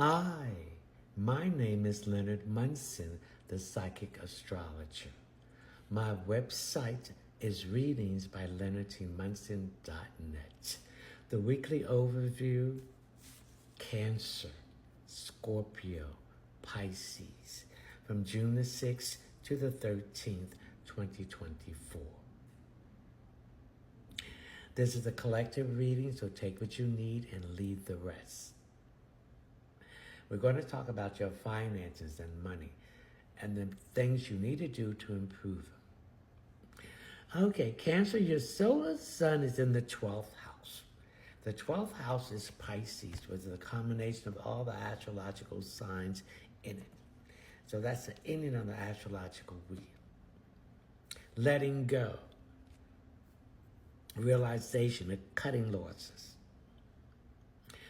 Hi, my name is Leonard Munson, the psychic astrologer. My website is readingsbyleonardmunson.net. The weekly overview: Cancer, Scorpio, Pisces, from June the 6th to the 13th, 2024. This is a collective reading, so take what you need and leave the rest. We're going to talk about your finances and money and the things you need to do to improve them. Okay, Cancer, your solar sun is in the 12th house. The 12th house is Pisces, which is a combination of all the astrological signs in it. So that's the ending of the astrological wheel. Letting go. Realization of cutting losses.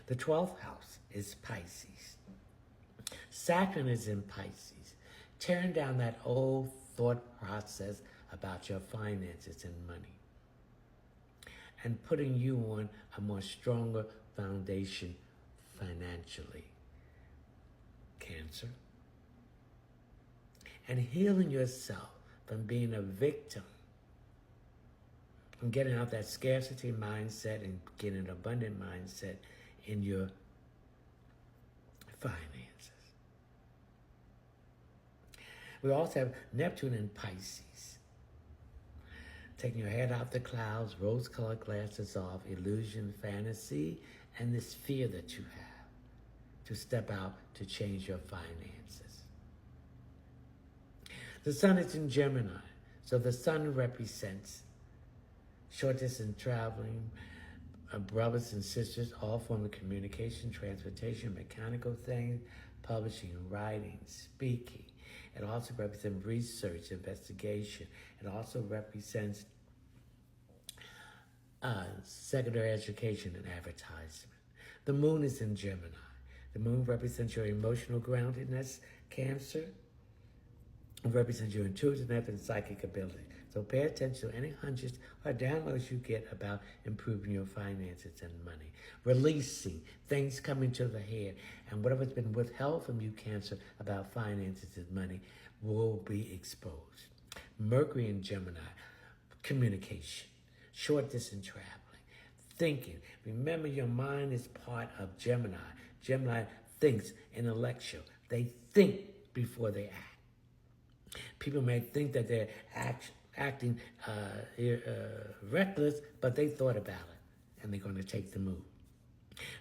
The 12th house is Pisces. Saturn is in Pisces, tearing down that old thought process about your finances and money and putting you on a more stronger foundation financially, Cancer. And healing yourself from being a victim, from getting out that scarcity mindset and getting an abundant mindset in your finances. We also have Neptune in Pisces, taking your head out the clouds, rose-colored glasses off, illusion, fantasy, and this fear that you have to step out to change your finances. The sun is in Gemini, so the sun represents short distance traveling, brothers and sisters, all forms of communication, transportation, mechanical things, publishing, writing, speaking. It also represents research, investigation. It also represents secondary education and advertisement. The moon is in Gemini. The moon represents your emotional groundedness, Cancer. It represents your intuitiveness and psychic ability. So pay attention to any hunches or downloads you get about improving your finances and money. Releasing things coming to the head, and whatever's been withheld from you, Cancer, about finances and money will be exposed. Mercury in Gemini, communication, short distance traveling, thinking. Remember, your mind is part of Gemini. Gemini thinks intellectual. They think before they act. People may think that they're acting reckless, but they thought about it, and they're going to take the move.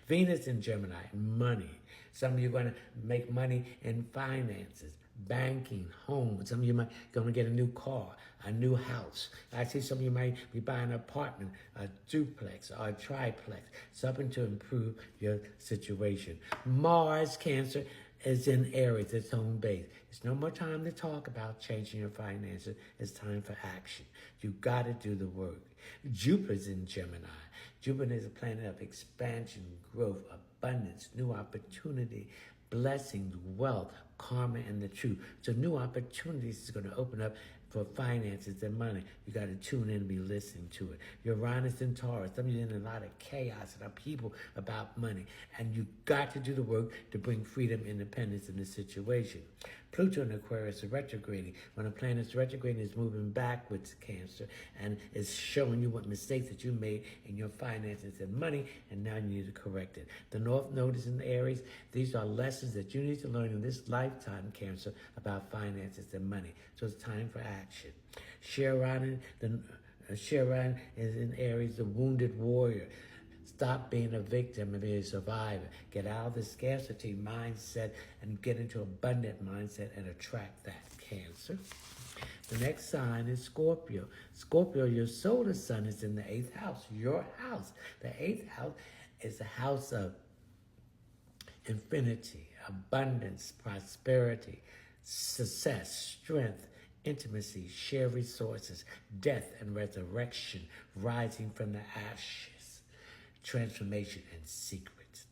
Venus in Gemini, money. Some of you are going to make money in finances, banking, home. Some of you might going to get a new car, a new house. I see some of you might be buying an apartment, a duplex or a triplex, something to improve your situation. Mars, Cancer, is in Aries, its home base. It's no more time to talk about changing your finances. It's time for action. You got to do the work. Jupiter's in Gemini. Jupiter is a planet of expansion, growth, abundance, new opportunity, blessings, wealth, karma, and the truth. So new opportunities is going to open up for finances and money. You got to tune in and be listening to it. Uranus and Taurus, some of you in a lot of chaos and upheaval about money, and you got to do the work to bring freedom, independence in the situation. Pluto in Aquarius is retrograding. When a planet is retrograding, it's moving backwards, Cancer, and it's showing you what mistakes that you made in your finances and money, and now you need to correct it. The North Node is in Aries. These are lessons that you need to learn in this lifetime, Cancer, about finances and money. So it's time for action. Chiron is in Aries, the wounded warrior. Stop being a victim and be a survivor. Get out of the scarcity mindset and get into abundant mindset and attract that, Cancer. The next sign is Scorpio. Scorpio, your solar sun is in the 8th house, your house. The 8th house is the house of infinity, abundance, prosperity, success, strength, intimacy, shared resources, death and resurrection, rising from the ashes, transformation and secrets.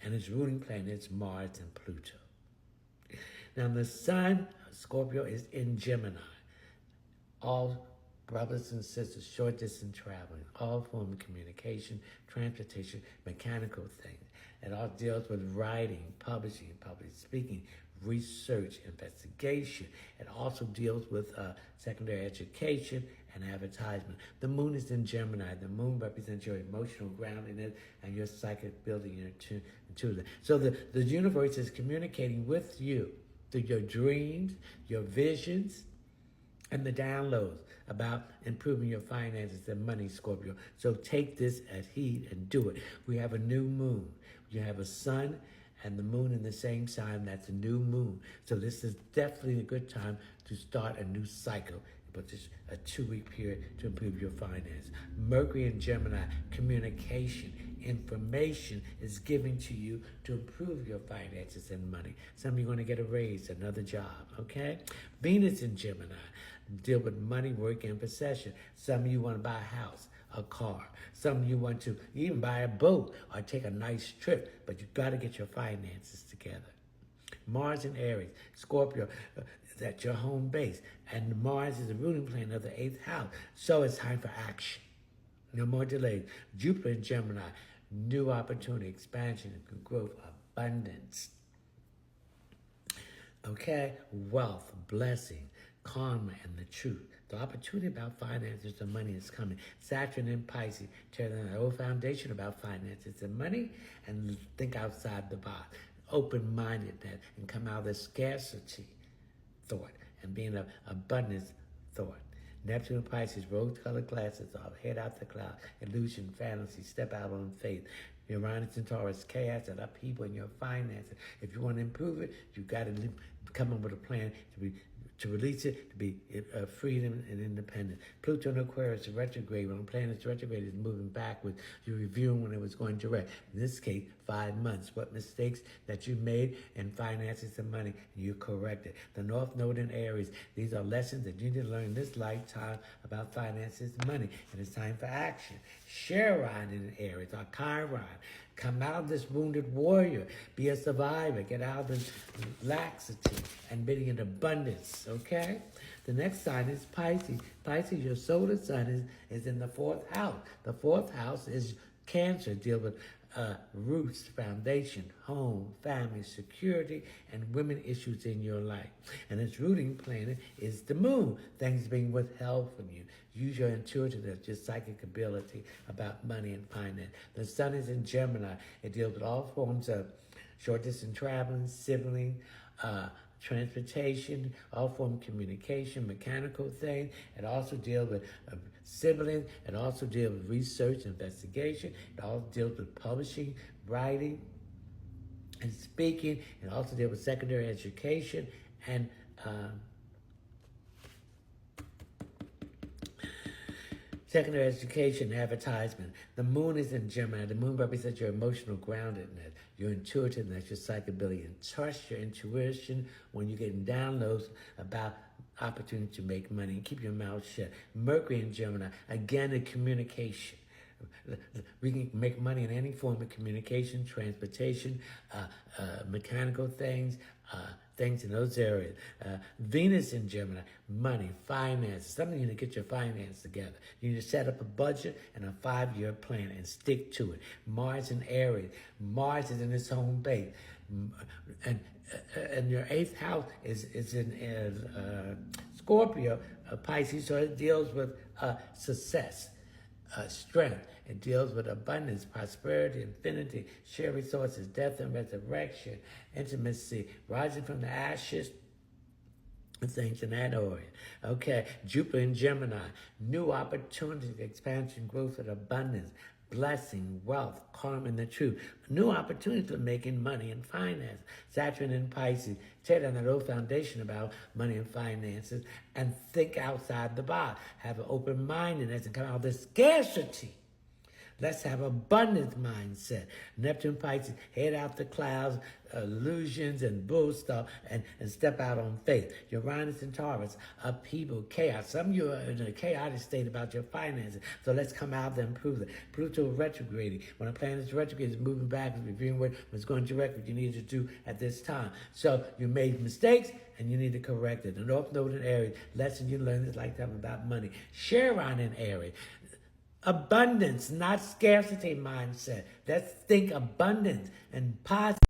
And its ruling planets, Mars and Pluto. Now the sun, Scorpio, is in Gemini. All brothers and sisters, short distance traveling, all forms of communication, transportation, mechanical things. It all deals with writing, publishing, public speaking, research, investigation. It also deals with secondary education and advertisement. The moon is in Gemini. The moon represents your emotional groundedness and your psychic building into that. So the universe is communicating with you through your dreams, your visions, and the downloads about improving your finances and money, Scorpio. So take this as heed and do it. We have a new moon. You have a sun and the moon in the same sign. That's a new moon. So this is definitely a good time to start a new cycle. But it's a 2-week period to improve your finances. Mercury in Gemini, communication, information is given to you to improve your finances and money. Some of you are going to get a raise, another job, okay? Venus in Gemini, deal with money, work, and possession. Some of you want to buy a house, a car. Some of you want to even buy a boat or take a nice trip, but you got to get your finances together. Mars in Aries, Scorpio, that's your home base. And Mars is the ruling planet of the 8th house. So it's time for action. No more delays. Jupiter in Gemini, new opportunity, expansion, growth, abundance. Okay? Wealth, blessing, karma, and the truth. The opportunity about finances and money is coming. Saturn in Pisces, tear down the old foundation about finances and money and think outside the box. Open-mindedness and come out of the scarcity thought and being an abundance thought. Neptune and Pisces, rose-colored glasses off, head out the cloud, illusion, fantasy, step out on faith. Uranus and Taurus, chaos and upheaval in your finances. If you want to improve it, you got to come up with a plan to release it, to be freedom and independent. Pluto in Aquarius, retrograde. When the planet is retrograde, is moving backwards. You're reviewing when it was going direct. In this case, 5 months. What mistakes that you made in finances and money, you corrected. The North Node in Aries. These are lessons that you need to learn this lifetime about finances and money. And it's time for action. Charon in Aries, or Chiron. Come out of this wounded warrior. Be a survivor. Get out of this laxity and be in abundance, okay? The next sign is Pisces. Pisces, your solar sign is in the 4th house. The 4th house is Cancer, deal with roots, foundation, home, family, security, and women issues in your life. And its ruling planet is the moon, things being withheld from you. Use your intuitiveness, your psychic ability about money and finance. The sun is in Gemini. It deals with all forms of short distance traveling, sibling, transportation, all form of communication, mechanical things. It also deals with siblings. It also deals with research, investigation. It also deals with publishing, writing, and speaking. It also deals with secondary education and secondary education, advertisement. The moon is in Gemini. The moon represents your emotional groundedness, your intuitiveness, your psychic ability, and trust your intuition when you're getting downloads about opportunity to make money and keep your mouth shut. Mercury in Gemini, again, in communication. We can make money in any form of communication, transportation, mechanical things, things in those areas. Venus in Gemini, money, finances. Some of you need to get your finances together. You need to set up a budget and a 5-year plan and stick to it. Mars in Aries. Mars is in its home base. And your 8th house is in Scorpio, Pisces, so it deals with success. Strength. It deals with abundance, prosperity, infinity, shared resources, death and resurrection, intimacy, rising from the ashes, and things in that order. Okay, Jupiter in Gemini, new opportunities, expansion, growth, and abundance, blessing, wealth, karma, and the truth. New opportunities for making money and finance. Saturn in Pisces, tear down that old foundation about money and finances and think outside the box. Have an open-mindedness and come out of the scarcity. Let's have abundance mindset. Neptune, Pisces, head out the clouds, illusions and bull stuff, and step out on faith. Uranus and Taurus, upheaval, chaos. Some of you are in a chaotic state about your finances, so let's come out there and prove it. Pluto retrograding. When a planet is retrograde, it's moving back, it's reviewing what was going direct, what you need to do at this time. So you made mistakes, and you need to correct it. The North Node in Aries, lesson you learned this lifetime about money. Chiron in Aries. Abundance, not scarcity mindset. Let's think abundance and positive.